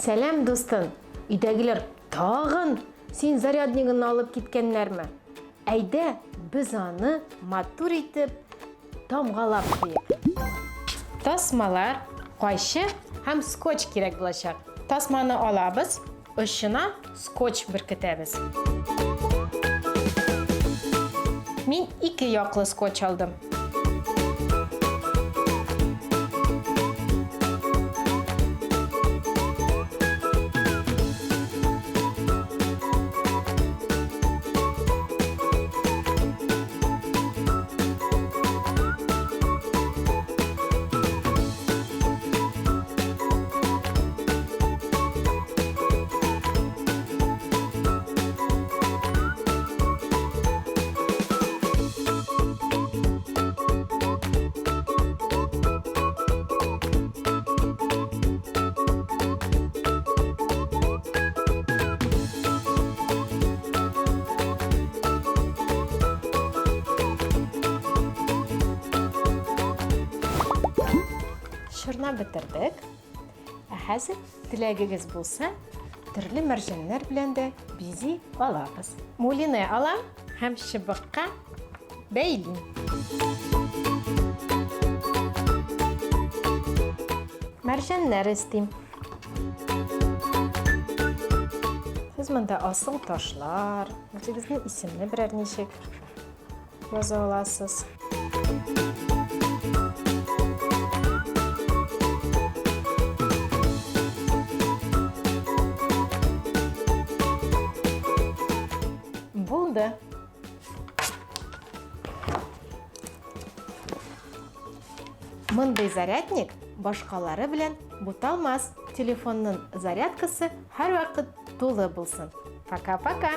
Сәлем, достым. Үйдәгеләр тагын син заряднигын алып киткәннәрме? Әйдә, без аны матур итеп тамгалап куйыйк. Тасмалар, кайчы һәм скотч кирәк булачак. Тасманы алабыз, очына скотч беркетәбез. Мин 2 яклы скотч алдым. Шырна бетердек. Хәзер теләгегез булса, төрле мәрҗәннәр белән дә бизи алабыз. Мулины алам һәм чыбыкка бәйлим. Мәрҗәннәр истим. Сез монда асыл ташлар, үзегезнең исемне берәр ничек яза аласыз. Булды. Мондай зарядник башкалары белән буталмас. Телефонның зарядкасы һәр вакыт тулы булсын. Пока-пока.